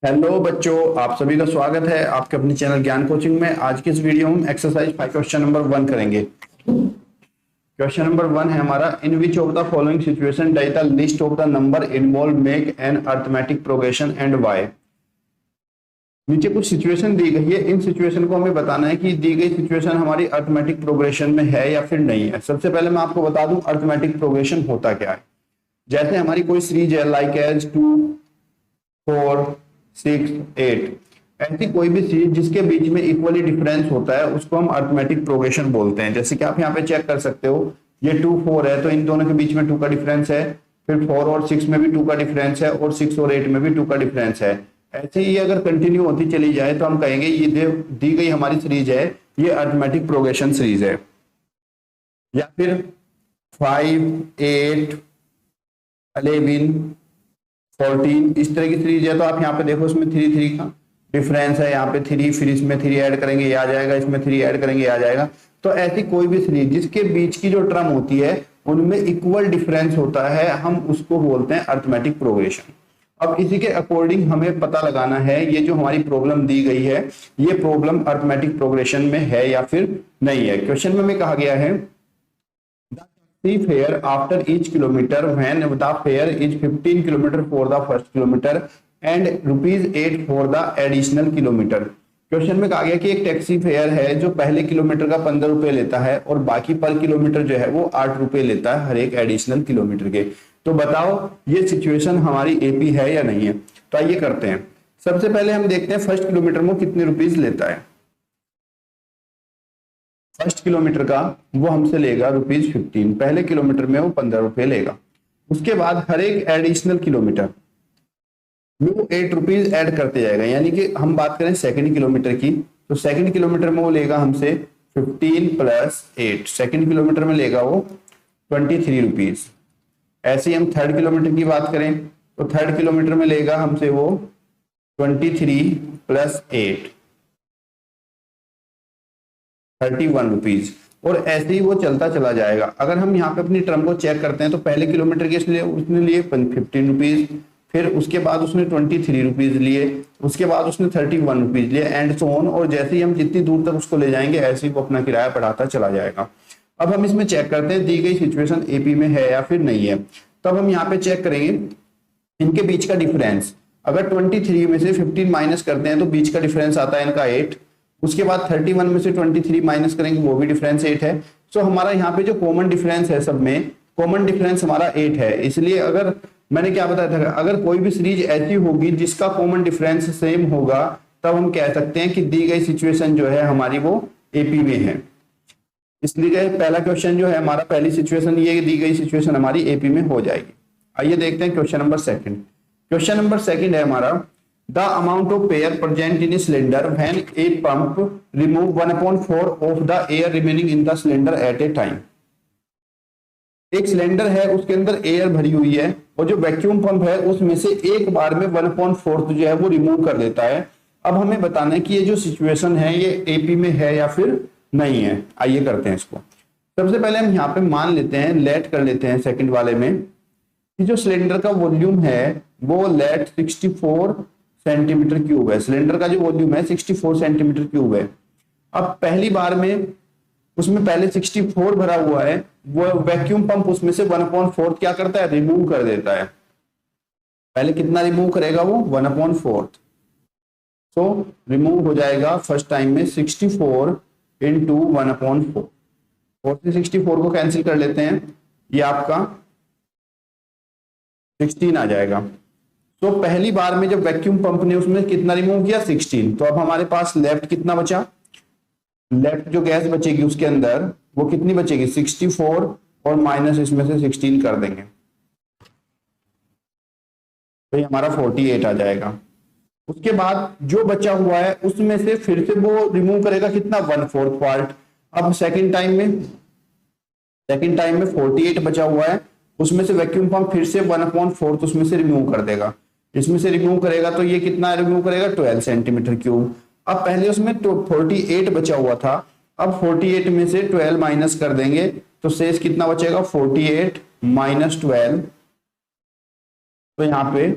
Hello बच्चों, आप सभी का स्वागत है आपके अपने चैनल ज्ञान कोचिंग में। आज की इस वीडियो में हम एक्सरसाइज 5 क्वेश्चन नंबर 1 करेंगे। क्वेश्चन नंबर 1 है हमारा, in which of the following situation does the list of the number involve make an arithmetic progression and why. नीचे कुछ सिचुएशन दी गई है, इन सिचुएशन को हमें बताना है कि दी गई सिचुएशन हमारी अरिथमेटिक प्रोग्रेशन में है या फिर नहीं है। सबसे पहले मैं आपको बता दूं अरिथमेटिक प्रोग्रेशन होता क्या है। जैसे हमारी कोई सीरीज है लाइक एज 2 4 6 8, ऐसी कोई भी सीरीज जिसके बीच में इक्वली डिफरेंस होता है उसको हम अरिथमेटिक प्रोग्रेशन बोलते हैं। जैसे कि आप यहाँ पे चेक कर सकते हो, ये 2 4 है तो इन दोनों के बीच में 2 का डिफरेंस है, फिर 4 और 6 में भी 2 का डिफरेंस है और 6 और 8 में भी 2 का डिफरेंस है। ऐसे ही अगर कंटिन्यू होती चली जाए तो हम कहेंगे ये दी गई हमारी सीरीज है, ये अरिथमेटिक प्रोग्रेशन सीरीज है। या फिर 5 8 11 14 इस तरह की सीरीज है तो आप यहाँ पे देखो इसमें 3 3 का डिफरेंस है, यहाँ पे 3, फिर इसमें 3 ऐड करेंगे ये आ जाएगा, इसमें 3 ऐड करेंगे ये आ जाएगा। तो ऐसी कोई भी सीरीज जिसके बीच की जो टर्म होती है उनमें इक्वल डिफरेंस होता है, हम उसको बोलते हैं अरिथमेटिक प्रोग्रेशन। अब इसी के अकॉर्डिंग हमें पता लगाना है ये जो हमारी प्रॉब्लम दी गई है ये प्रॉब्लम अरिथमेटिक प्रोग्रेशन में है या फिर नहीं है। क्वेश्चन में कहा गया है fare after each kilometer when the fare is 15 kilometer for the first kilometer and rupees 8 for the additional kilometer। Question में कहा गया कि एक टैक्सी फेयर है जो पहले किलोमीटर का 15 रुपए लेता है और बाकी पर किलोमीटर जो है वो 8 रुपए लेता है हर एक एडिशनल किलोमीटर के। तो बताओ ये सिचुएशन हमारी एपी है या नहीं है। तो आइए करते हैं। सबसे पहले हम देखते हैं फर्स्ट किलोमीटर में कितने रुपीज लेता है। फर्स्ट किलोमीटर का वो हमसे लेगा ₹15, पहले किलोमीटर में वो 15 रुपए लेगा। उसके बाद हर एक एडिशनल किलोमीटर में वो 8 रुपीज ऐड करते जाएगा। यानी कि हम बात करें सेकंड किलोमीटर की तो सेकंड किलोमीटर में वो लेगा हमसे 15 प्लस 8, सेकंड किलोमीटर में लेगा वो 23 रुपीज। ऐसे ही हम थर्ड किलोमीटर की बात करें तो थर्ड किलोमीटर में लेगा हमसे वो 23 प्लस 8 31 रुपीज। और ऐसे ही वो चलता चला जाएगा। अगर हम यहाँ पे अपनी टर्म को चेक करते हैं तो पहले किलोमीटर के लिए उसने लिए 15 रुपीज, फिर उसके बाद उसने 23 रुपीज लिए, उसके बाद उसने 31 रुपीज लिए एंड सो ऑन। और जैसे ही हम जितनी दूर तक उसको ले जाएंगे ऐसे ही वो अपना किराया बढ़ाता चला जाएगा। अब हम इसमें चेक करते हैं दी गई सिचुएशन एपी में है या फिर नहीं है। तब हम यहाँ पे चेक करेंगे इनके बीच का डिफरेंस। अगर 23 में से 15 माइनस करते हैं तो बीच का डिफरेंस आता है इनका 8। उसके बाद 31 में से 23 माइनस करेंगे वो भी डिफरेंस 8 है। सो हमारा यहाँ पे जो कॉमन डिफरेंस है, सब में कॉमन डिफरेंस हमारा 8 है। इसलिए अगर मैंने क्या बताया था, अगर कोई भी सीरीज ऐसी होगी जिसका कॉमन डिफरेंस सेम होगा तब हम कह सकते हैं कि दी गई सिचुएशन जो है हमारी वो एपी में है। इसलिए पहला क्वेश्चन जो है हमारा, पहली सिचुएशन ये दी गई सिचुएशन हमारी एपी में हो जाएगी। आइए देखते हैं question number second. Question number second है हमारा, the amount of air present in cylinder when a pump remove 1/4 of the air remaining in the cylinder eight A time. एक सिलेंडर है उसके अंदर एयर भरी हुई है और जो वैक्यूम पंप है उसमें से एक बार में 1/4 जो है वो रिमूव कर देता है। अब हमें बताना है कि ये जो सिचुएशन है ये एपी में है या फिर नहीं है। आइए करते हैं इसको। सबसे पहले हम यहाँ पे मान लेते हैं, लेट कर लेते हैं सेकंड वाले में कि जो सिलेंडर का वॉल्यूम है वो लेट 64 सेंटीमीटर क्यूब है। सिलेंडर का जो वॉल्यूम है 64 सेंटीमीटर क्यूब है। अब पहली बार में उसमें पहले 64 भरा हुआ है, वो वैक्यूम पंप उसमें से 1/4 क्या करता है, रिमूव कर देता है। पहले कितना रिमूव करेगा वो 1/4। तो रिमूव हो जाएगा फर्स्ट टाइम में 64 इंटू 1/4 और 64 को कैंसिल कर लेते हैं, ये आपका 16 आ जाएगा। तो पहली बार में जब वैक्यूम पंप ने उसमें कितना रिमूव किया 16। तो अब हमारे पास लेफ्ट कितना बचा, लेफ्ट जो गैस बचेगी उसके अंदर वो कितनी बचेगी 64 और माइनस इसमें से 16 कर देंगे तो ये हमारा 48 आ जाएगा। उसके बाद जो बचा हुआ है उसमें से फिर से वो रिमूव करेगा कितना 1/4 पार्ट। अब सेकंड टाइम में 48 बचा हुआ है, उसमें से वैक्यूम पंप फिर से 1/4 उसमें से रिमूव कर देगा। इसमें से रिमूव करेगा तो ये कितना रिमूव करेगा 12 सेंटीमीटर क्यूब। अब पहले उसमें 48 बचा हुआ था, अब 48 में से 12 माइनस कर देंगे तो शेष कितना बचेगा 48 माइनस 12, तो यहाँ पे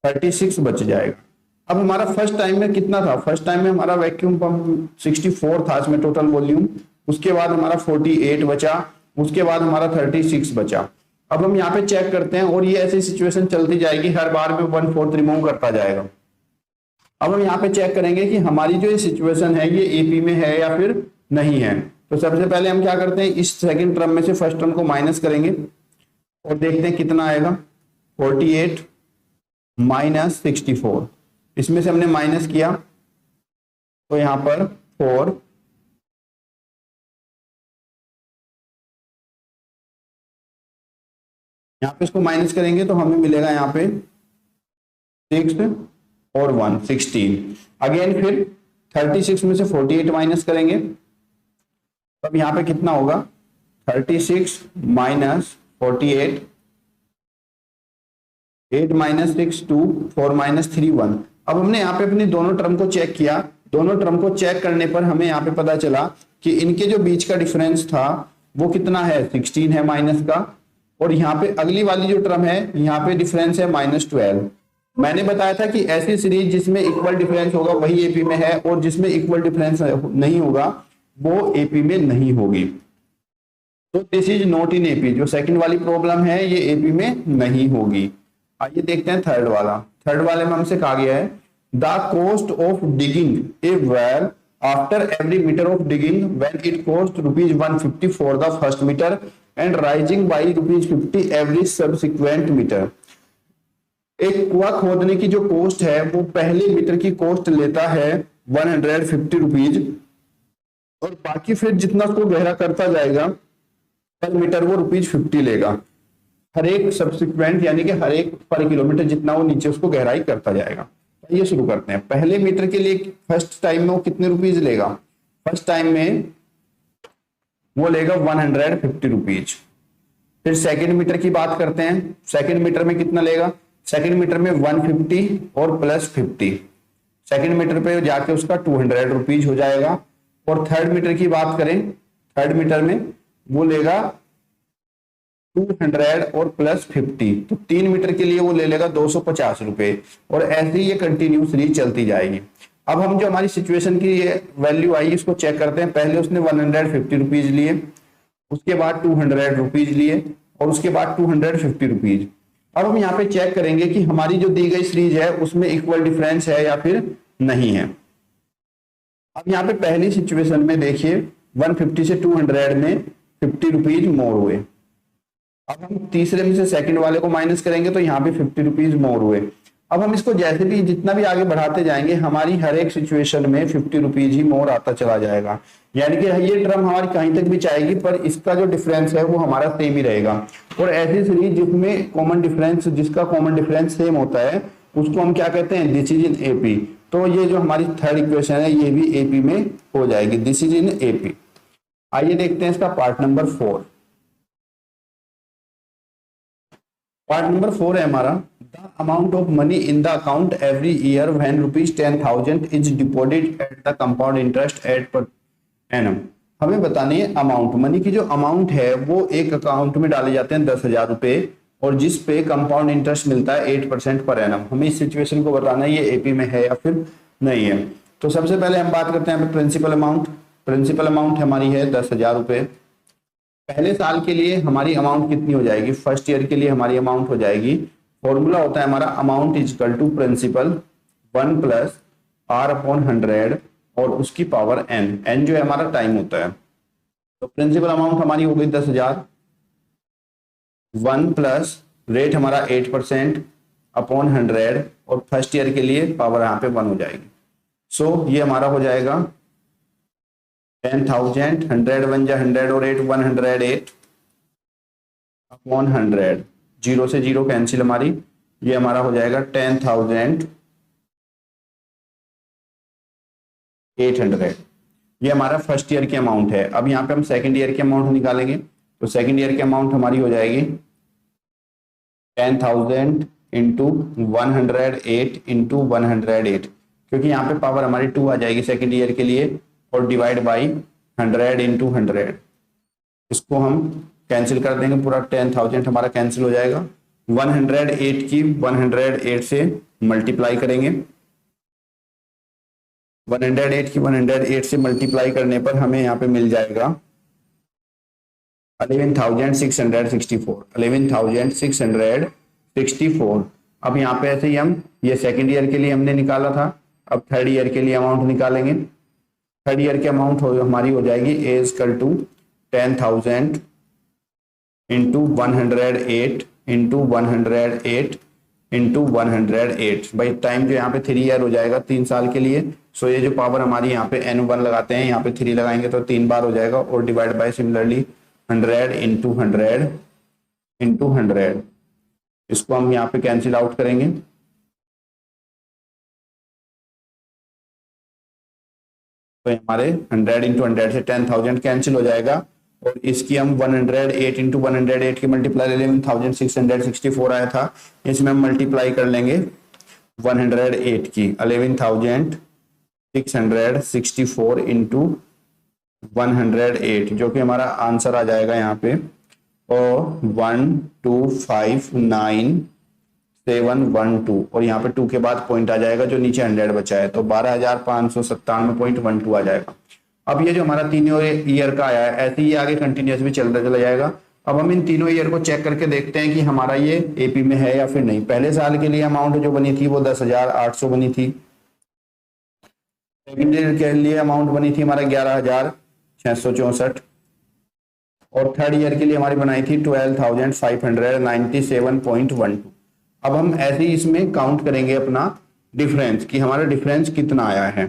36 बच जाएगा। अब हमारा फर्स्ट टाइम में कितना था, फर्स्ट टाइम में हमारा वैक्यूम पंप 64 था इसमें टोटल वॉल्यूम, उसके बाद हमारा 48 बचा, उसके बाद हमारा 36 बचा। अब हम यहाँ पे चेक करते हैं और ये ऐसी सिचुएशन चलती जाएगी, हर बार में 1/4 रिमूव करता जाएगा। अब हम यहाँ पे चेक करेंगे कि हमारी जो ये सिचुएशन है ये एपी में है या फिर नहीं है। तो सबसे पहले हम क्या करते हैं, इस सेकंड टर्म में से फर्स्ट टर्म को माइनस करेंगे और देखते हैं कितना आएगा, 48 माइनस 64, इसमें से हमने माइनस किया तो यहाँ पर 4, यहाँ पे इसको माइनस करेंगे तो हमें मिलेगा यहाँ पे 6 और 1 16। अगेन फिर 36 में से 48 माइनस करेंगे, तब यहाँ पे कितना होगा, 36 माइनस 48, 8 माइनस 6 2, 4 माइनस 3 1। अब हमने यहाँ पे अपनी दोनों टर्म को चेक किया, दोनों टर्म को चेक करने पर हमें यहाँ पे पता चला कि इनके जो बीच का डिफरेंस था वो कितना है, 16 है माइनस का, और यहाँ पे अगली वाली जो टर्म है यहाँ पे डिफरेंस है -12। मैंने बताया था कि ऐसी सीरीज जिसमें इक्वल डिफरेंस होगा वही एपी में है, और जिसमें इक्वल डिफरेंस नहीं होगा वो एपी में नहीं होगी। तो this is not in AP, जो सेकंड वाली प्रॉब्लम है ये एपी में नहीं होगी। आइए देखते हैं थर्ड वाला। थर्ड वाले में हमसे कहा गया है the cost of digging a well after every metre of digging when it cost ₹150 for the first metre and rising by ₹50 every subsequent metre. एक कुआं खोदने की जो कॉस्ट है वो पहले मीटर की कॉस्ट लेता है 150 रुपीज, और बाकी फिर जितना उसको गहरा करता जाएगा पर मीटर वो ₹50 लेगा, हर एक सब्सिक्वेंट यानी कि हर एक पर किलोमीटर जितना वो नीचे उसको गहराई करता जाएगा। ये शुरू करते हैं। पहले मीटर के लिए फर्स्ट टाइम में वो कितने रुपीज लेगा, फर्स्ट टाइम में वो लेगा 150 रुपीज। फिर सेकंड मीटर की बात करते हैं, सेकंड मीटर में कितना लेगा, सेकंड मीटर में 150 और प्लस 50, सेकंड मीटर पे जाके उसका 200 रुपीज हो जाएगा। और थर्ड मीटर की बात करें, थर्ड मीटर में वो लेगा 200 और प्लस 50, तो 3 मीटर के लिए वो ले लेगा 250 रुपए, और ऐसे ही ये कंटिन्यूस सीरीज चलती जाएगी। अब हम जो हमारी सिचुएशन की ये वैल्यू आई इसको चेक करते हैं। पहले उसने 150 रुपीज लिए, उसके बाद 200 रुपीज लिए, और उसके बाद 250 रुपीज। अब हम यहाँ पे चेक करेंगे कि हमारी जो दी गई सीरीज है उसमें इक्वल डिफरेंस है या फिर नहीं है। अब यहाँ पे पहली सिचुएशन में देखिए 150 से 200 में 50 रुपीज मोर हुए। अब हम तीसरे में से सेकंड वाले को माइनस करेंगे तो यहाँ पे 50 रुपीज मोर हुए। अब हम इसको जैसे भी जितना भी आगे बढ़ाते जाएंगे हमारी हर एक सिचुएशन में 50 रुपीज ही मोर आता चला जाएगा, यानी कि ये टर्म हमारी कहीं तक भी जाएगी पर इसका जो डिफरेंस है वो हमारा सेम ही रहेगा। और ऐसी सीरीज जिसमें कॉमन डिफरेंस, जिसका कॉमन डिफरेंस सेम होता है उसको हम क्या कहते हैं, दिस इज इन एपी। तो ये जो हमारी थर्ड इक्वेशन है ये भी एपी में हो जाएगी, दिस इज इन एपी। आइए देखते हैं इसका पार्ट नंबर 4। पार्ट नंबर 4 है हमारा the amount of money in the account every year when ₹10,000 is deposited at the compound interest eight per annum. हमें बतानी है अमाउंट, मनी की जो अमाउंट है वो एक अकाउंट में डाले जाते हैं 10,000 रुपए, और जिस पे कंपाउंड इंटरेस्ट मिलता है 8% पर एनम। हमें इस सिचुएशन को बताना है ये एपी में है या फिर नहीं है। तो सबसे पहले हम बात करते हैं प्रिंसिपल अमाउंट। प्रिंसिपल अमाउंट हमारी है 10,000 रुपए। पहले साल के लिए हमारी अमाउंट कितनी हो जाएगी, फर्स्ट ईयर के लिए हमारी अमाउंट हो जाएगी, फॉर्मूला होता है हमारा amount is equal to principal 1 प्लस R/100 और उसकी पावर n, n जो है हमारा टाइम होता है। तो प्रिंसिपल अमाउंट हमारी हो गई 10,000, 1 प्लस रेट हमारा 8% अपॉन 100, और फर्स्ट ईयर के लिए पावर यहाँ पे 1 हो जाएगी। सो ये हमारा हो जाएगा 10,000, 100 1 जा 100 और 8 108 अपॉन 100, 0 से 0 कैंसिल हमारी, ये हमारा हो जाएगा 10,800। ये हमारा फर्स्ट ईयर की अमाउंट है। अब यहाँ पे हम सेकंड ईयर की अमाउंट निकालेंगे, तो सेकंड ईयर की अमाउंट हमारी हो जाएगी 10,000 इंटू 108 इंटू 108, क्योंकि यहाँ पे पावर हमारी 2 आ जाएगी सेकंड ईयर के लिए, और डिवाइड बाई 100 इंटू 100। इसको हम कैंसिल कर देंगे, पूरा 10,000 हमारा कैंसिल हो जाएगा। 108 की 108 से मल्टीप्लाई करेंगे 108 की 108 से मल्टीप्लाई करने पर हमें यहाँ पे मिल जाएगा 11,664। 11,664। अब यहाँ पे ऐसे ही हम ये सेकेंड ईयर के लिए हमने निकाला था, अब थर्ड ईयर के लिए अमाउंट निकालेंगे। थर्ड ईयर की अमाउंट हमारी हो जाएगी A equal to 10,000 into 108 into 108 into 108। भाई टाइम जो यहाँ पे 3 ईयर हो जाएगा, 3 साल के लिए। सो ये जो पावर हमारी यहाँ पे n1 लगाते हैं, यहाँ पे 3 लगाएंगे तो 3 बार हो जाएगा, और divide by similarly 100 into 100 into 100। इसको हम यहाँ पे कैंसिल आउट करेंगे। तो हमारे 100 इंटू 100 से 10,000 कैंसिल हो जाएगा, और इसकी हम 108 इंटू 108 की मल्टीप्लाई 11,664 आया था, इसमें हम मल्टीप्लाई कर लेंगे 108 की 11,664 इंटू 108, जो कि हमारा आंसर आ जाएगा यहाँ पे और 1259712, और यहाँ पे 2 के बाद पॉइंट आ जाएगा जो नीचे 100 बचा है, तो 12,597.12 आ जाएगा। अब ये जो हमारा तीनों ईयर का आया है, ऐसे ही आगे कंटिन्यूस भी चलता चला जाएगा। अब हम इन तीनों ईयर को चेक करके देखते हैं कि हमारा ये एपी में है या फिर नहीं। पहले साल के लिए अमाउंट जो बनी थी वो 10,800 बनी थी। सेकेंड ईयर के लिए अमाउंट बनी थी हमारा 11,664, और थर्ड ईयर के लिए हमारी बनाई थी 12,597.12। अब हम ऐसे ही इसमें काउंट करेंगे अपना डिफरेंस कि हमारा डिफरेंस कितना आया है।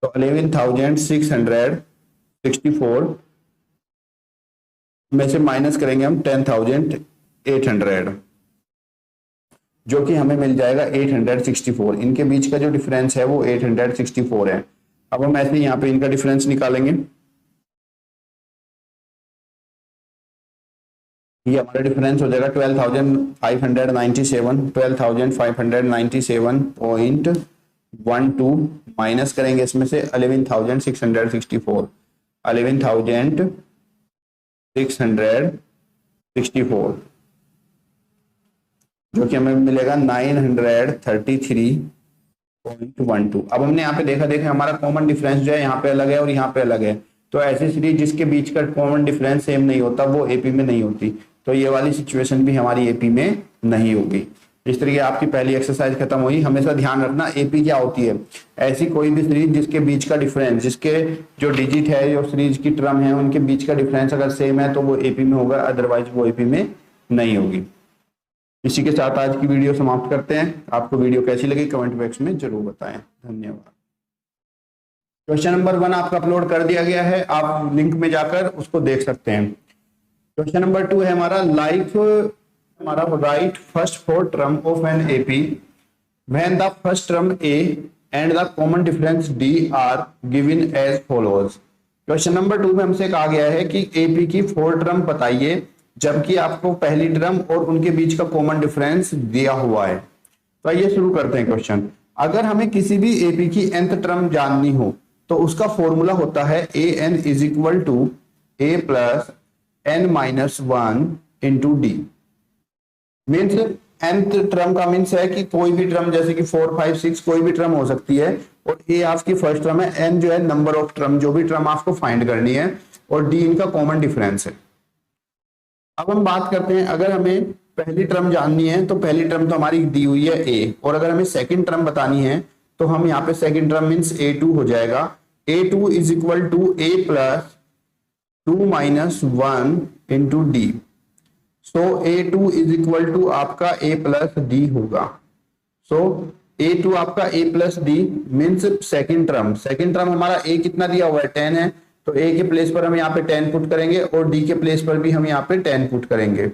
तो 11,664 में से माइनस करेंगे हम 10,800, जो कि हमें मिल जाएगा 864। इनके बीच का जो डिफरेंस है वो 864 है। अब हम ऐसे यहाँ पे इनका डिफरेंस निकालेंगे। ये हमारा डिफरेंस हो जाएगा 12,597.12 माइनस करेंगे इसमें से 11,664, 11,664, जो कि हमें मिलेगा 933.12। अब हमने यहाँ पे देखा हमारा कॉमन डिफरेंस जो है यहाँ पे अलग है और यहाँ पे अलग है, तो ऐसी सीरीज जिसके बीच का कॉमन डिफरेंस सेम नहीं होता वो एपी में नहीं होती, तो ये वाली सिचुएशन भी हमारी एपी में नहीं होगी। इस तरीके आपकी पहली एक्सरसाइज खत्म हुई। हमेशा ध्यान रखना एपी क्या होती है, ऐसी कोई भी सीरीज जिसके बीच का डिफरेंस, जिसके जो डिजिट है, जो सीरीज की टर्म है, उनके बीच का डिफरेंस अगर सेम है तो वो एपी में होगा, अदरवाइज वो एपी में नहीं होगी। इसी के साथ आज की वीडियो समाप्त करते हैं। आपको वीडियो कैसी लगी कमेंट बॉक्स में जरूर बताएं। धन्यवाद। क्वेश्चन नंबर 1 आपका अपलोड कर दिया गया है, आप लिंक में जाकर उसको देख सकते हैं। क्वेश्चन नंबर 2 है हमारा write first 4 term of an AP when the first term A and the common difference D are given as follows. Question number 2 में हमसे कहा गया है कि एपी की 4 टर्म बताइए जबकि आपको पहली टर्म और उनके बीच का कॉमन डिफरेंस दिया हुआ है। तो आइए शुरू करते हैं क्वेश्चन। अगर हमें किसी भी एपी की nth टर्म जाननी हो तो उसका फॉर्मूला होता है A N is equal to A plus N minus 1 into D. Means nth term का मीन्स है कि कोई भी टर्म, जैसे कि 4, 5, 6 कोई भी टर्म हो सकती है, और ए आपकी फर्स्ट टर्म है, एन जो है नंबर ऑफ टर्म, जो भी टर्म आपको फाइंड करनी है, और डी इनका कॉमन डिफरेंस है। अब हम बात करते हैं, अगर हमें पहली टर्म जाननी है तो पहली टर्म तो हमारी दी हुई है ए, और अगर हमें सेकंड टर्म बतानी है तो हम यहाँ पे सेकंड टर्म मीन्स a2 हो जाएगा। a2 is equal to a plus 2 minus 1 into D. So a2 is equal to आपका a प्लस डी होगा। सो a2 आपका a plus D means second term हमारा a कितना दिया हुआ है 10 है, तो a के प्लेस पर हम यहाँ पे 10 पुट करेंगे और d के प्लेस पर भी हम यहाँ पे 10 पुट करेंगे।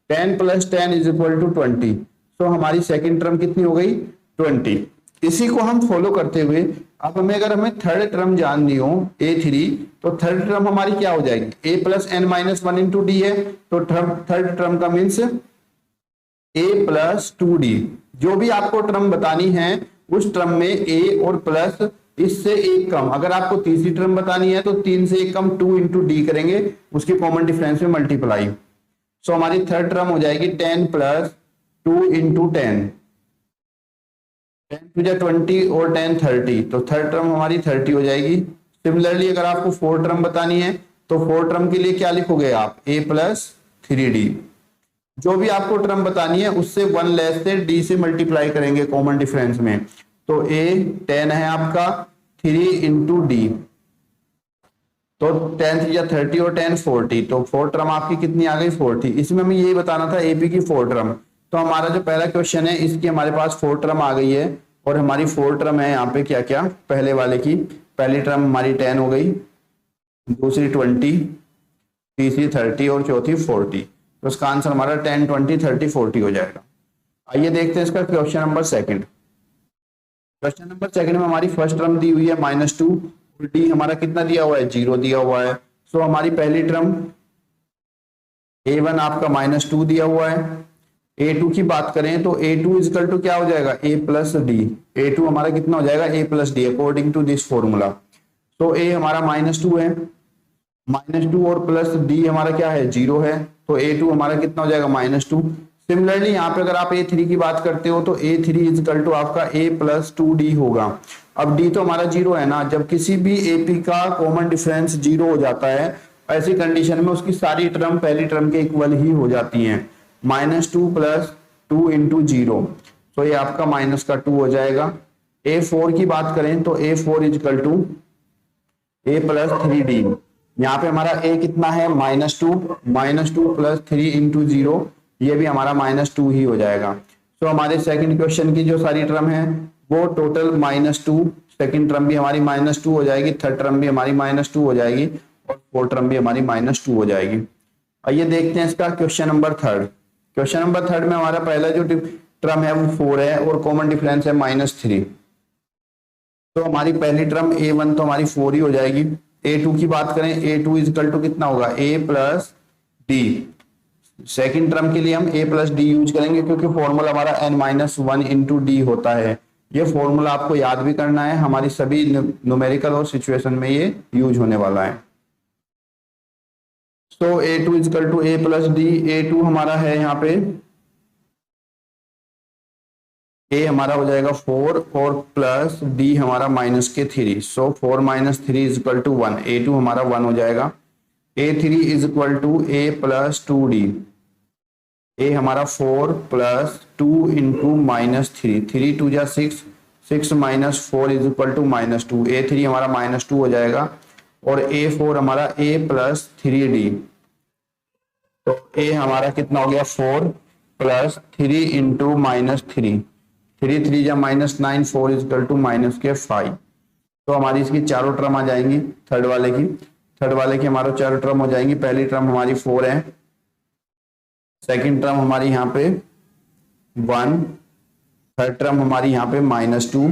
10 प्लस 10 इज इक्वल टू 20। तो हमारी सेकंड टर्म कितनी हो गई 20। इसी को हम फॉलो करते हुए अब अगर हमें थर्ड टर्म जाननी हो a3, तो थर्ड टर्म हमारी क्या हो जाएगी a plus N minus 1 into D है, तो थर्ड टर्म का मीन्स a प्लस 2d। जो भी आपको टर्म बतानी है उस टर्म में a और प्लस इससे एक कम, अगर आपको तीसरी टर्म बतानी है तो 3 से एक कम 2 इंटू डी करेंगे, उसके कॉमन डिफरेंस में मल्टीप्लाई। सो हमारी थर्ड टर्म हो जाएगी 10 प्लस 2 इंटू 10। 10 टू जा 20 और 10 30, तो थर्ड टर्म हमारी 30 हो जाएगी। सिमिलरली अगर आपको फोर्थ टर्म बतानी है तो फोर्थ टर्म के लिए क्या लिखोगे आप, a प्लस 3d। जो भी आपको टर्म बतानी है उससे 1 लेस से d से मल्टीप्लाई करेंगे कॉमन डिफरेंस में। तो a 10 है आपका, 3 इंटू डी, तो 10 3 30 और 10 40, तो फोर्थ टर्म आपकी कितनी आ गई 40। इसमें हमें यही बताना था एपी की फोर्थ टर्म। तो हमारा जो पहला क्वेश्चन है इसकी हमारे पास फोर्थ टर्म आ गई है, और हमारी फोर्थ टर्म है यहाँ पे क्या क्या, पहले वाले की पहली टर्म हमारी 10 हो गई, दूसरी 20, तीसरी 30 और चौथी 40। तो इसका आंसर हमारा 10 20 30 40 हो जाएगा। आइए देखते हैं इसका question number second. Question number second में हमारी फर्स्ट टर्म दी हुई है -2, डी हमारा कितना दिया हुआ है, 0 दिया हुआ है। सो हमारी पहली टर्म a1 आपका -2 दिया हुआ है। a2 की बात करें तो a2 इजकल टू क्या हो जाएगा, a प्लस डी। a2 हमारा कितना हो जाएगा, a plus D according to this formula. तो a हमारा -2 है, -2 और प्लस डी हमारा क्या है, 0 है, तो a2 हमारा कितना हो जाएगा, -2। सिमिलरली यहाँ पे अगर आप a3 की बात करते हो तो a3 इजकल टू आपका a प्लस 2d होगा। अब d तो हमारा 0 है ना, जब किसी भी AP का कॉमन डिफरेंस 0 हो जाता है ऐसी कंडीशन में उसकी सारी टर्म पहली टर्म के इक्वल ही हो जाती हैं। -2 प्लस 2 इंटू 0, तो ये आपका माइनस का 2 हो जाएगा। a4 की बात करें तो a4 is equal to a plus 3d। यहाँ पे हमारा a कितना है, -2 प्लस 3 इंटू 0, ये भी हमारा -2 ही हो जाएगा। तो हमारे सेकंड क्वेश्चन की जो सारी टर्म है वो टोटल -2, सेकंड टर्म भी हमारी -2 हो जाएगी, थर्ड टर्म भी हमारी -2 हो जाएगी, और फोर्थ टर्म भी हमारी -2 हो जाएगी। आइए देखते हैं इसका question number third. Question number third में हमारा पहला जो टर्म है वो 4 है और कॉमन डिफरेंस है -3। तो हमारी पहली टर्म a1 तो हमारी 4 ही हो जाएगी। a2 की बात करें, a2 इजकल टू कितना होगा, a plus D. Second term के लिए हम a प्लस डी यूज करेंगे क्योंकि फॉर्मूला हमारा n-1 इंटू डी होता है। ये फॉर्मूला आपको याद भी करना है, हमारी सभी न्यूमेरिकल और सिचुएशन में ये यूज होने वाला है। So a2 is equal to a plus D. a2 हमारा है यहाँ पे, a हमारा हो जाएगा 4 और प्लस d हमारा -3। सो 4 - 3 इजकल टू 1, a2 हमारा 1 हो जाएगा। a3 is equal to a plus 2d। a हमारा 4 प्लस 2 इंटू -3, 3 2 जा 6, 6 minus 4 is equal to -2। a3 हमारा -2 हो जाएगा, और a4 हमारा a प्लस 3d। तो a हमारा कितना हो गया, 4 प्लस 3 इंटू -3, 3 3 जा -9, 4 इज इक्वल टू -5। तो हमारी इसकी चारों टर्म आ जाएंगी थर्ड वाले की हमारा चारों टर्म हो जाएंगी। पहली टर्म हमारी 4 है, सेकंड टर्म हमारी यहाँ पे 1, थर्ड टर्म हमारी यहाँ पे -2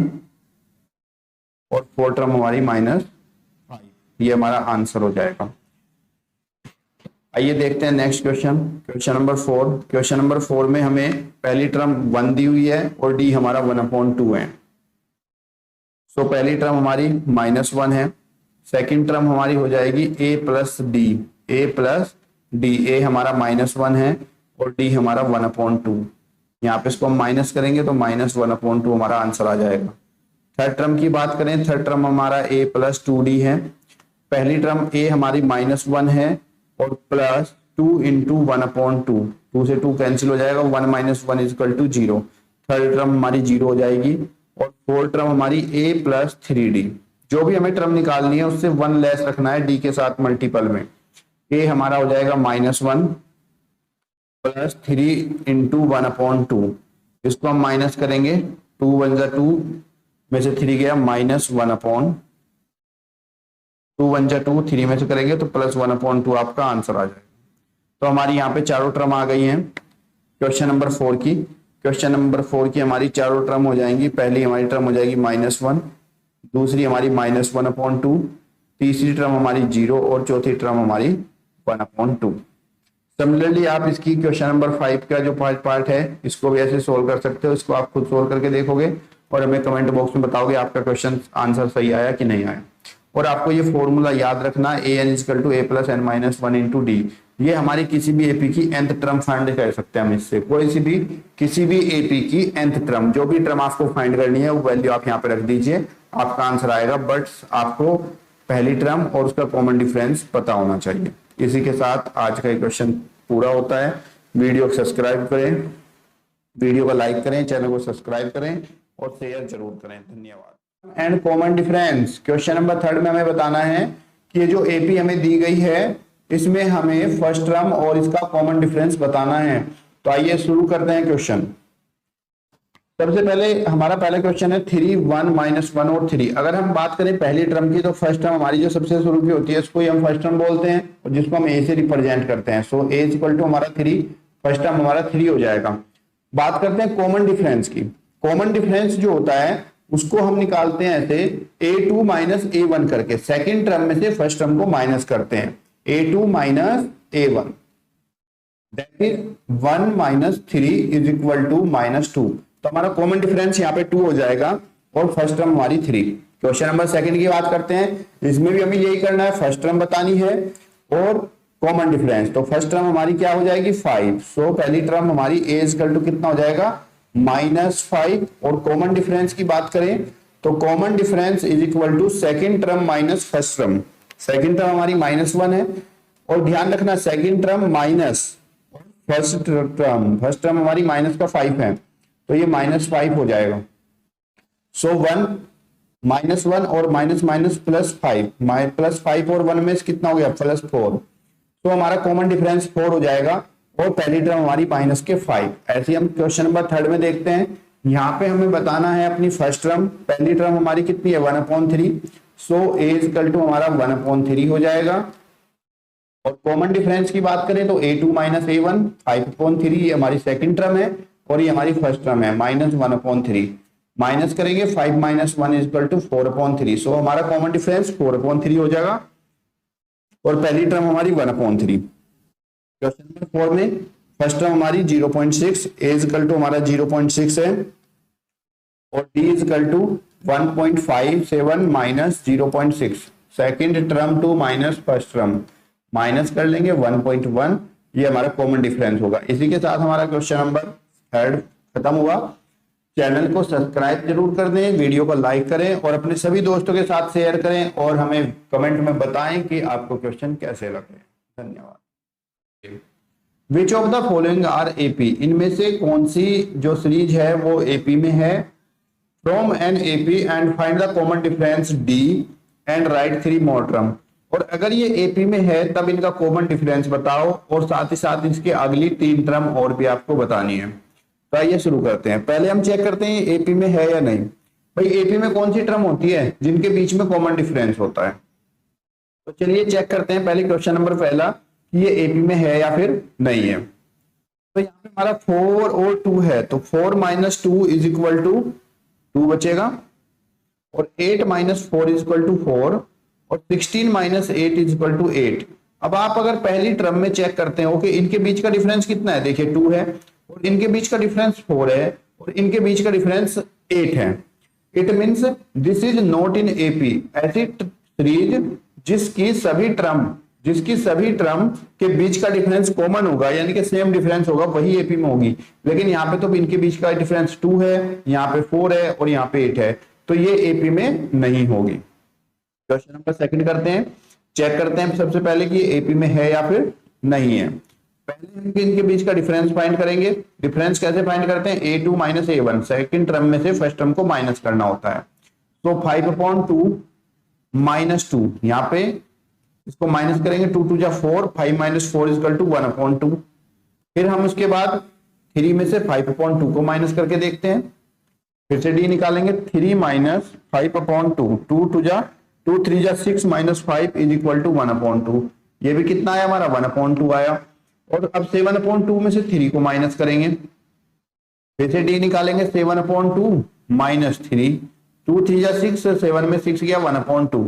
और फोर्थ टर्म हमारी -5। ये हमारा आंसर हो जाएगा। आइए देखते हैं next question, question number 4। Question number 4 में हमें पहली टर्म 1 दी हुई है और डी हमारा 1/2 है। सो पहली टर्म हमारी -1 है, सेकंड टर्म हमारी हो जाएगी a प्लस डी, a हमारा -1 है और d हमारा 1/2। यहाँ पे इसको हम माइनस करेंगे तो -1/2 हमारा आंसर आ जाएगा। थर्ड टर्म की बात करें, थर्ड टर्म हमारा a प्लस 2d है। पहली टर्म a हमारी -1 है और प्लस 2 इंटू 1/2, 2 से 2 कैंसिल हो जाएगा, 1 - 1 इक्वल टू 0। थर्ड टर्म हमारी 0 हो जाएगी, और फोर्थ टर्म हमारी a प्लस 3d। जो भी हमें टर्म निकालनी है उससे 1 लेस रखना है d के साथ मल्टीपल में। a हमारा हो जाएगा -1 प्लस 3 इंटू 1/2। इसको हम माइनस करेंगे, 2 1 जा 2 में से 3 गया, -1/2, 2 1 जा 2, 3 में से करेंगे तो +1/2 आपका आंसर आ जाएगा। तो हमारी यहाँ पे चारों टर्म आ गई हैं क्वेश्चन नंबर 4 की। क्वेश्चन नंबर 4 की हमारी चारों टर्म हो जाएंगी। पहली हमारी टर्म हो जाएगी -1, दूसरी हमारी -1/2, तीसरी टर्म हमारी 0 और चौथी टर्म हमारी 1/2। सिमिलरली आप इसकी क्वेश्चन नंबर 5 का जो पार्ट है इसको भी ऐसे सोल्व कर सकते हो। इसको आप खुद सोल्व करके देखोगे और हमें कमेंट बॉक्स में बताओगे आपका क्वेश्चन आंसर सही आया कि नहीं आया। और आपको ये फॉर्मूला याद रखना, an equal to a plus N minus one into D. ये हमारी किसी भी एपी की nth टर्म फाइंड कर सकते हैं हम इससे, किसी भी एपी की nth टर्म, जो भी टर्म आपको फाइंड करनी है वो वैल्यू आप यहाँ पे रख दीजिए, आपका आंसर आएगा। बट आपको पहली टर्म और उसका कॉमन डिफरेंस पता होना चाहिए। इसी के साथ आज का क्वेश्चन पूरा होता है। वीडियो को सब्सक्राइब करें, वीडियो को लाइक करें, चैनल को सब्सक्राइब करें और शेयर जरूर करें। धन्यवाद। And common difference, question number 3 में हमें बताना है कि ये जो एपी हमें दी गई है इसमें हमें फर्स्ट टर्म और इसका कॉमन डिफरेंस बताना है। तो आइए शुरू करते हैं क्वेश्चन। सबसे पहले हमारा पहला क्वेश्चन है 3, 1, -1 और 3। अगर हम बात करें पहली टर्म की तो फर्स्ट टर्म हमारी जो सबसे शुरू की होती है उसको ही हम फर्स्ट टर्म बोलते हैं और जिसको हम ए से रिप्रेजेंट करते हैं। सो ए इक्वल टू हमारा 3, फर्स्ट टर्म हमारा 3 हो जाएगा। बात करते हैं कॉमन डिफरेंस की। कॉमन डिफरेंस जो होता है उसको हम निकालते हैं ऐसे a2 माइनस a1 करके, सेकेंड टर्म में से फर्स्ट टर्म को माइनस करते हैं, a2 minus a1, that is 1 minus 3 is equal to -2। तो हमारा कॉमन डिफरेंस यहाँ पे 2 हो जाएगा और फर्स्ट टर्म हमारी 3। क्वेश्चन नंबर 2 की बात करते हैं, इसमें भी हमें यही करना है, फर्स्ट टर्म बतानी है और कॉमन डिफरेंस। तो फर्स्ट टर्म हमारी क्या हो जाएगी 5। सो पहली टर्म हमारी a इक्वल टू कितना हो जाएगा -5। और कॉमन डिफरेंस की बात करें तो common difference is equal to second term minus first term. Second term हमारी -1 है और ध्यान रखना second term minus first term हमारी -5 है तो ये -5 हो जाएगा। सो 1 -1 और माइनस +5, +5 और 1 में कितना हो गया +4। तो हमारा कॉमन डिफरेंस 4 हो जाएगा और पहली टर्म हमारी -5। ऐसे हम क्वेश्चन नंबर 3 में देखते हैं। यहाँ पे हमें बताना है अपनी फर्स्ट टर्म। पहली टर्म हमारी कितनी है 1/3। सो a इक्वल टू हमारा 1/3 हो जाएगा। और कॉमन डिफरेंस की बात करें तो a2 माइनस a1 5/3, ये हमारी सेकंड टर्म है और ये हमारी फर्स्ट टर्म है -1/3। माइनस करेंगे 5 - 1 इक्वल टू 4/3। सो हमारा कॉमन डिफरेंस 4/3 हो जाएगा और पहली टर्म हमारी 1/3। क्वेश्चन नंबर 4 में फर्स्ट टर्म हमारी 0.6, a इक्वल टू हमारा 0.6 है और d equal to 1.57 minus 0.6। Second term to minus first term minus कर लेंगे 1.1, ये हमारा कॉमन डिफरेंस होगा। इसी के साथ हमारा क्वेश्चन नंबर 3 खत्म हुआ। चैनल को सब्सक्राइब जरूर कर दें, वीडियो को लाइक करें और अपने सभी दोस्तों के साथ शेयर करें और हमें कमेंट में बताएं कि आपको क्वेश्चन कैसे लगे। धन्यवाद। Which of the following are AP, इनमें से कौन सी जो सीरीज है वो एपी में है। From an AP and find the common difference D and right 3 more term. और अगर ये एपी में है तब इनका कॉमन डिफरेंस बताओ और साथ ही साथ इसके अगली 3 टर्म और भी आपको बतानी है। तो आइए शुरू करते हैं। पहले हम चेक करते हैं एपी में है या नहीं। भाई एपी में कौन सी टर्म होती है जिनके बीच में कॉमन डिफरेंस होता है। तो चलिए चेक करते हैं। पहले क्वेश्चन नंबर पहला, ये एपी में है या फिर नहीं है। तो यहाँ पे हमारा 4 और 2 है तो 4 - 2 इज इक्वल टू 2 बचेगा और 8 - 4 इज इक्वल टू 4 और 16 - 8 इज इक्वल टू 8। अब आप अगर पहली टर्म में चेक करते हो कि इनके बीच का डिफरेंस कितना है, देखिए 2 है और इनके बीच का डिफरेंस 4 है और इनके बीच का डिफरेंस 8 है। It means this is not in AP. ऐसी सीरीज जिसकी सभी टर्म के बीच का डिफरेंस कॉमन होगा यानी कि सेम डिफरेंस होगा वही एपी में होगी। लेकिन यहाँ पे तो इनके बीच का डिफरेंस 2 है, यहाँ पे 4 है और यहाँ पे 8 है तो ये एपी में नहीं होगी। क्वेश्चन नंबर 2 करते हैं। चेक करते हैं सबसे पहले कि एपी में है या फिर नहीं है। पहले हम इनके बीच का डिफरेंस फाइंड करेंगे। डिफरेंस कैसे फाइंड करते हैं, a2 minus a1, second term में से फर्स्ट टर्म को माइनस करना होता है। तो 5/2 -2, यहाँ पे इसको माइनस करेंगे, 2 - 2 = 4, 5 - 4 इक्वल टू 1/2। फिर हम उसके बाद 3 में से 5/2 को माइनस करके देखते हैं। फिर से d निकालेंगे, 3 - 5/2, 2 - 2 = 2, 3 = 6 - 5 इज इक्वल टू 1/2। ये भी कितना आया हमारा 1/2 आया। और अब 7/2 में से 3 को माइनस करेंगे। फिर से d निकालेंगे, 7/2 - 3, 2 - 3 = 6, 7 में 6 गया 1/2।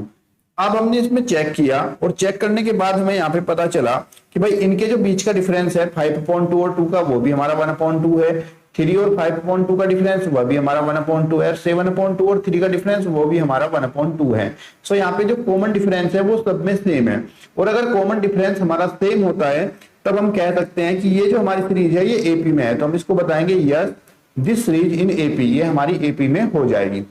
अब हमने इसमें चेक किया और चेक करने के बाद हमें यहाँ पे पता चला कि भाई इनके जो बीच का डिफरेंस है 5/2 और 2 का वो भी हमारा 1/2 है। 3 और 5/2 का डिफरेंस वह भी हमारा 1/2 है, 7/2 और 3 का डिफरेंस वो भी हमारा 1/2 है। सो यहाँ पे जो कॉमन डिफरेंस है वो सब में सेम है, और अगर कॉमन डिफरेंस हमारा सेम होता है तब हम कह सकते हैं कि ये जो हमारी सीरीज है ये एपी में है, तो हम इसको बताएंगे yes this series in AP, ये हमारी एपी में हो जाएगी।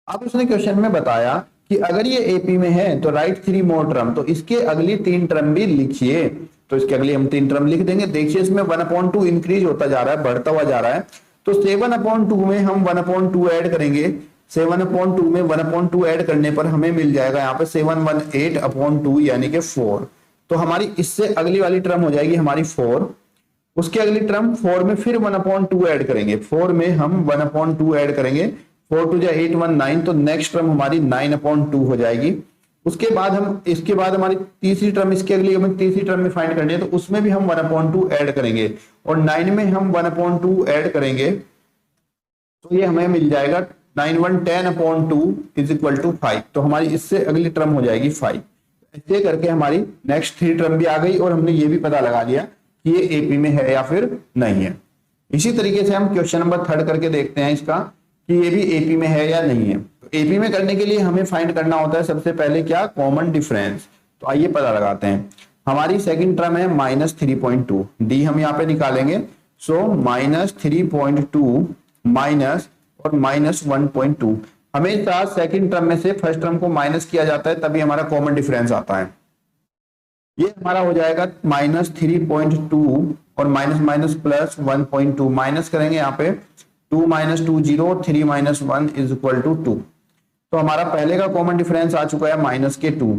अब उसने क्वेश्चन में बताया कि अगर ये एपी में है तो राइट 3 मोर टर्म, तो इसके अगली 3 टर्म भी लिखिए। तो इसके अगली हम 3 टर्म लिख देंगे। देखिए इसमें 1/2 इंक्रीज होता जा रहा है, बढ़ता हुआ जा रहा है, तो 7/2 में हम 1/2 ऐड करेंगे। 7/2 में 1/2 ऐड करने पर हमें मिल जाएगा यहाँ पे 718/2 यानी कि 4। तो हमारी इससे अगली वाली टर्म हो जाएगी हमारी 4। उसके अगली टर्म 4 में फिर 1/2 ऐड करेंगे। 4 में हम 1/2 ऐड करेंगे, 4 2 8 1 9, तो नेक्स्ट टर्म हमारी 9/2 हो जाएगी। उसके बाद हम इसके बाद हमारी तीसरी टर्म, इसके अगली हमें तीसरी टर्म में फाइंड करनी है, तो उसमें भी हम 1/2 ऐड करेंगे, और 9 में हम 1/2 ऐड करेंगे, तो ये हमें मिल जाएगा 9 1 10/2 इज इक्वल टू 5। तो हमारी इससे अगली टर्म हो जाएगी 5। ऐसे करके हमारी नेक्स्ट 3 टर्म भी आ गई, और हमने ये भी पता लगा लिया कि ये एपी में है या फिर नहीं है। इसी तरीके से हम क्वेश्चन नंबर 3 करके देखते हैं इसका कि ये भी एपी में है या नहीं है। तो एपी में करने के लिए हमें फाइंड करना होता है सबसे पहले क्या, कॉमन डिफरेंस। तो आइए पता लगाते हैं। हमारी सेकंड टर्म है -3.2, डी हम यहाँ पे निकालेंगे। सो -3.2 माइनस और -1.2, हमेशा सेकंड टर्म में से फर्स्ट टर्म को माइनस किया जाता है तभी हमारा कॉमन डिफरेंस आता है। ये हमारा हो जाएगा -3.2 और माइनस माइनस प्लस 1.2, माइनस करेंगे यहाँ पे 2 - 2 0, 3 - 1 इज इक्वल टू 2। तो हमारा पहले का कॉमन डिफरेंस आ चुका है -2।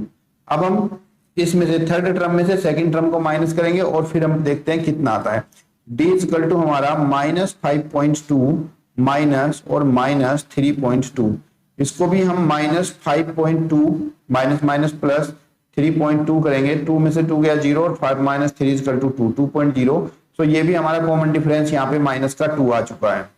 अब हम इसमें से थर्ड टर्म में से सेकंड टर्म को माइनस करेंगे और फिर हम देखते हैं कितना आता है। डी इज इक्वल टू हमारा -5.2 माइनस और -3.2, इसको भी हम -5.2 माइनस माइनस प्लस 3.2 करेंगे। 2 में से 2 गया 0 और 5 - 3 इज इक्वल टू 2, 2.0। तो ये भी हमारा कॉमन डिफरेंस यहाँ पे माइनस का 2 आ चुका है।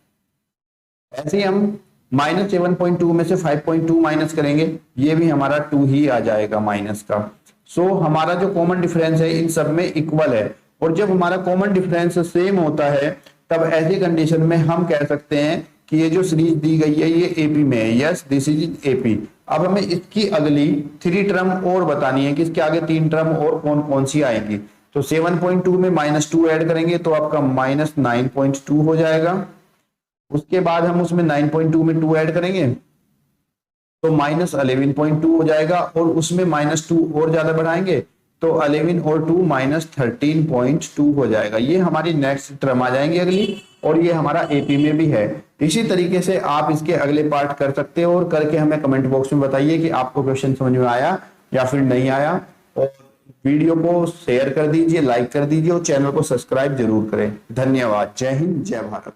ऐसे ही हम -7.2 में से 5.2 माइनस करेंगे, ये भी हमारा 2 ही आ जाएगा माइनस का। सो हमारा जो कॉमन डिफरेंस है इन सब में इक्वल है, और जब हमारा कॉमन डिफरेंस सेम होता है तब ऐसी कंडीशन में हम कह सकते हैं कि ये जो सीरीज दी गई है ये एपी में है। Yes this is in AP. अब हमें इसकी अगली 3 टर्म और बतानी है कि इसके आगे 3 टर्म और कौन कौन सी आएंगी। तो 7.2 में -2 ऐड करेंगे तो आपका -9.2 हो जाएगा। उसके बाद हम उसमें 9.2 में 2 ऐड करेंगे तो -11.2 हो जाएगा, और उसमें -2 और ज्यादा बढ़ाएंगे तो 11 और 2 -13.2 हो जाएगा। ये हमारी नेक्स्ट टर्म आ जाएंगी अगली, और ये हमारा एपी में भी है। इसी तरीके से आप इसके अगले पार्ट कर सकते हो, और करके हमें कमेंट बॉक्स में बताइए कि आपको क्वेश्चन समझ में आया या फिर नहीं आया। और वीडियो को शेयर कर दीजिए, लाइक कर दीजिए, और चैनल को सब्सक्राइब जरूर करें। धन्यवाद। जय हिंद, जय भारत।